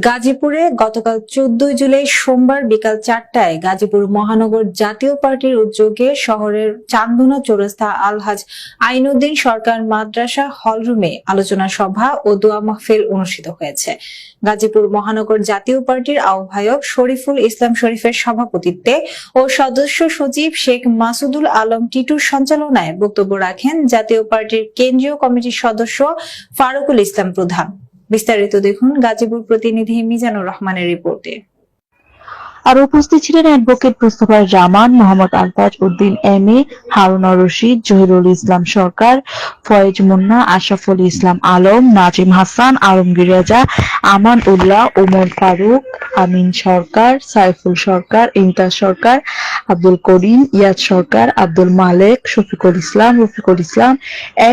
গাজীপুরে গতকাল 14 জুলাই সোমবার বিকাল 4টায় গাজীপুর মহানগর জাতীয় পার্টির উদ্যোগে শহরের চান্দনা চৌরাস্তা আলহাজ আইনউদ্দিন সরকার মাদ্রাসা হলরুমে আলোচনা সভা ও দোয়া মাহফিল অনুষ্ঠিত হয়েছে। গাজীপুর মহানগর জাতীয় পার্টির আহ্বায়ক শরীফুল ইসলাম শরীফের সভাপতিত্বে ও সদস্য সচিব শেখ মাসুদুল আলম টিটুর সঞ্চালনায় বক্তব্য রাখেন জাতীয় পার্টির কেন্দ্রীয় কমিটির সদস্য ফারুকুল ইসলাম প্রধান। বিস্তারিত দেখুন গাজীপুর প্রতিনিধি মিজানুর রহমানের রিপোর্টে। আর উপস্থিত ছিলেন অ্যাডভোকেট মুস্তাফা জামান, মোহাম্মদ আলতাজ উদ্দিন এমএ, হারুন রশিদ, জহিরুল ইসলাম সরকার, ফয়েজ মুন্না, আশরাফুল ইসলাম আলম, নাজিম হাসান, আলমগীর রেজা, আমান উল্লাহ, ওমর ফারুক, আমিন সরকার, সাইফুল সরকার, ইমতাজ সরকার, আব্দুল করিম, ইয়াদ সরকার, আব্দুল মালেক, শফিকুল ইসলাম,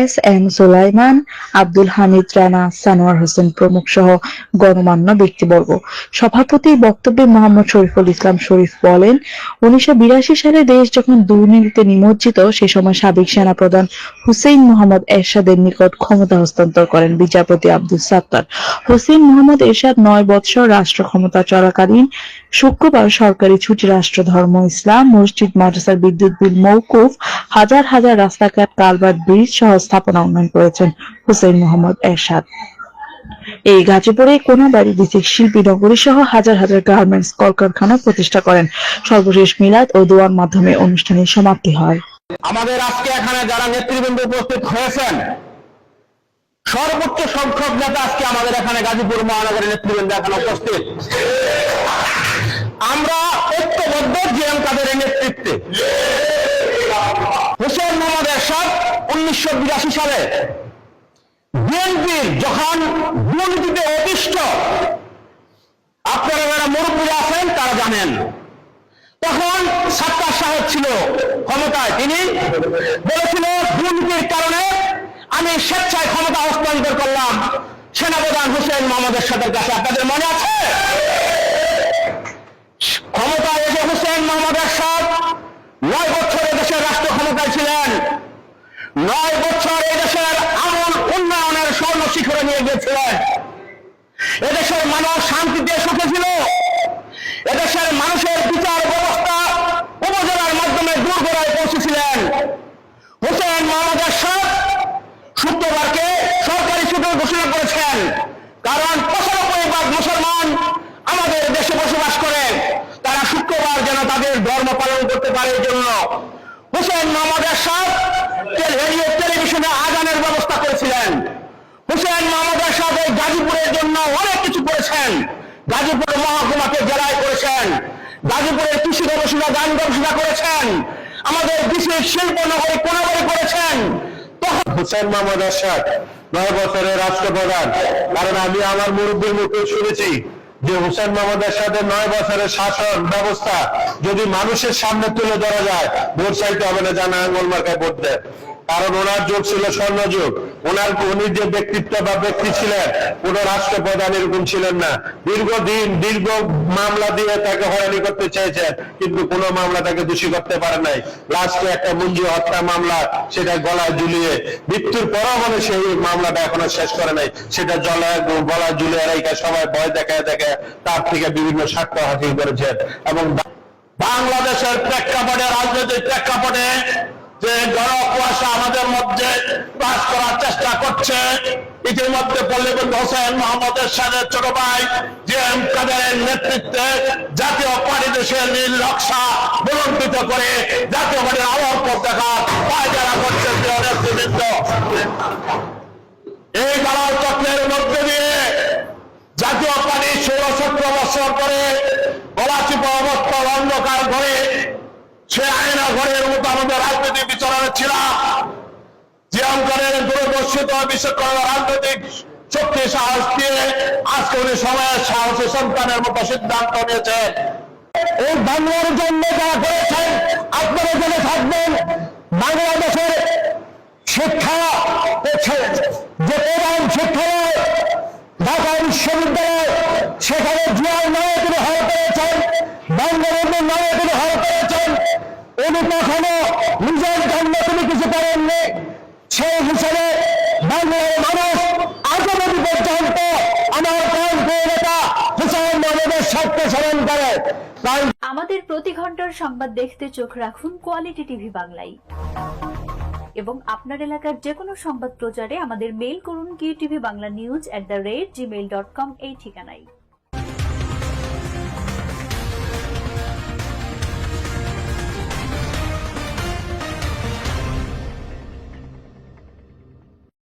এস এম সুলাইমান, আব্দুল হামিদ রানা, সানোয়ার হোসেন প্রমুখ সহ গণমান্য ব্যক্তিবর্গ। সভাপতির বক্তব্যে মোহাম্মদ শরীফুল ইসলাম শরীফ বলেন, 1982 সালে দেশ যখন দুর্নীতিতে নিমজ্জিত, সে সময় সাবেক সেনাপ্রধান হুসেইন মোহাম্মদ এরশাদের নিকট ক্ষমতা হস্তান্তর করেন বিচারপতি আব্দুল সাত্তার। হুসেইন মোহাম্মদ এরশাদ 9 বৎসর রাষ্ট্র ক্ষমতা চলাকালীন শুক্রবার সরকারি ছুটি, রাষ্ট্র ধর্ম ইসলাম, মসজিদ মাদ্রাসার বিদ্যুৎ বিল মওকুফ, হাজার হাজার রাস্তাঘাট, কালভার্ট, ব্রিজ সহ স্থাপনা উন্নয়ন করেছেন হুসেইন মোহাম্মদ এরশাদ। এই গাজীপুরে কোনাবাড়ি ডিস্ট্রিক্ট শিল্পী নগরী সহ হাজার হাজার গার্মেন্টস কলকারখানা প্রতিষ্ঠা করেন। সর্বশেষ মিলাদ ও দোয়ার মাধ্যমে অনুষ্ঠানের সমাপ্তি হয়। আমাদের আজকে এখানে যারা নেতৃবৃন্দ উপস্থিত হয়েছেন, সর্বোচ্চ সংখ্যক নেতা আজকে আমাদের এখানে গাজীপুর মহানগরের নেতৃবৃন্দ এখানে উপস্থিত। আমরা ঐক্যবদ্ধ জিএম কাদেরের নেতৃত্বে হুসেইন মোহাম্মদ এরশাদ 1982 সালে বিএনপির যখন দুর্নীতিতে অতিষ্ঠ, আপনারা যারা মুরব্বীরা আছেন তারা জানেন, তখন সাত্তার সাহেব ছিল ক্ষমতায়। তিনি বলেছিল, দুর্নীতির কারণে আমি স্বেচ্ছায় ক্ষমতা হস্তান্তর করলাম সেনাপ্রধান হুসেইন মোহাম্মদ এরশাদের কাছে। আপনাদের মনে আছে? ক্ষমতায় এসে হুসেইন মোহাম্মদ এরশাদ 9 বছর দেশের রাষ্ট্র ক্ষমতায় ছিলেন। 9 বছর এই দেশের আমূল উন্নয়নের স্বর্ণ শিখরে নিয়ে গিয়েছিলেন। এদেশের মানুষ শান্তিতে সুখে ছিল। এদেশের মানুষের বিচার ব্যবস্থা উপজেলার মাধ্যমে দূরগোড়ায় পৌঁছেছিলেন। হুসেইন মোহাম্মদ এরশাদ শুক্রবারকে সরকারি ছুটি ঘোষণা করেছেন, কারণ 95% মুসলমান আমাদের দেশে বসবাস করে, তারা শুক্রবার যেন তাদের ধর্ম পালন করতে পারে। এই জন্য হুসেইন মোহাম্মদ এরশাদ রেডিও টেলিভিশনে আজানের ব্যবস্থা করেছিলেন। হুসেইন মোহাম্মদ এরশাদ এই গাজীপুরের জন্য অনেক কিছু করেছেন। গাজীপুর মহকুমাকে জেলায় করেছেন, গাজীপুরের কৃষি গবেষণা, গান গবেষণা করেছেন, আমাদের কৃষির শিল্প নগরী কোনাবাড়ি করেছেন। তখন হুসেইন মোহাম্মদ এরশাদ 9 বছরের রাষ্ট্রপ্রধান, কারণ আমি আমার মুরব্বীর মুখে শুনেছি যে হুসেইন মোহাম্মদ এরশাদের 9 বছরের শাসন ব্যবস্থা যদি মানুষের সামনে তুলে ধরা যায়, ভোট চাইতে হবে না, জানা আঙ্গুল মার্কায় ভোট দেয়। কারণ ওনার যুগ ছিল স্বর্ণ যুগ। উনি যে ব্যক্তিত্ব বা ব্যক্তি ছিলেন, কোন রাষ্ট্রপ্রধান এরকম ছিলেন না। দীর্ঘ মামলা দিয়ে তাকে হয়রানি করতে চেয়েছেন, কিন্তু কোনো মামলা তাকে দোষী করতে পারে নাই। লাস্টে একটা মঞ্জু হত্যা মামলা, সেটা গলায় ঝুলিয়ে মৃত্যুর পরও মানে সেই মামলাটা এখনো শেষ করে নাই, সেটা গলায় ঝুলিয়ে রেখে সবাই ভয় দেখায় তার থেকে বিভিন্ন সাক্ষ্য হাসিল করেছেন। এবং বাংলাদেশের প্রেক্ষাপটে, রাজনৈতিক প্রেক্ষাপটে যে ঘন কুয়াশা আমাদের মধ্যে পাস করার চেষ্টা করছে, ইতিমধ্যে পল্লীবন্ধু হুসেইন মোহাম্মদ এরশাদের ছোট ভাই জিএম কাদেরের নেতৃত্বে জাতীয় পার্টি দেশের নীল নকশা বুলন্দিত করে জাতীয় পার্টির আলোর পথ দেখার পায়চারা করছে নেতৃবৃন্দ। এই দালাল চক্রের মধ্যে দিয়ে জাতীয় পার্টি 16-17 বছর করে গলাচিপা অবস্থার অন্ধকার ঘরে, সে আয়না ঘরের মতো আমাদের রাজনৈতিক বিচারণে ছিলাম। জিএম কাদের দূরদর্শিত বিশ্বকর্ম রাজনৈতিক শক্তি সাহস দিয়ে আজকে উনি সময়ের সাহসী সন্তানের মতো সিদ্ধান্ত নিয়েছেন। এই বাংলার জন্য যারা করেছেন, আপনারা জেনে থাকবেন, বাংলাদেশের শিক্ষা যে প্রধান শিক্ষালয় ঢাকা বিশ্ববিদ্যালয়, সেখানে জিয়ার নামে তিনি হয়ে পেয়েছেন, বঙ্গবন্ধুর নামে তিনি হয়ে পেয়েছেন। উনি কখনো নিজের জন্য তিনি কিছু করেননি। সেই হিসেবে বাংলার মানুষ আজ অবধি পর্যন্ত আমার প্রাণ প্রিয় নেতা দায়িত্ব পালন করে। তাই আমাদের প্রতি ঘন্টার সংবাদ দেখতে চোখ রাখুন কোয়ালিটি টিভি বাংলায় এবং আপনার এলাকার যে কোনো সংবাদ প্রচারে আমাদের মেইল করুন QTV Bangla News@gmail.com এই ঠিকানায়।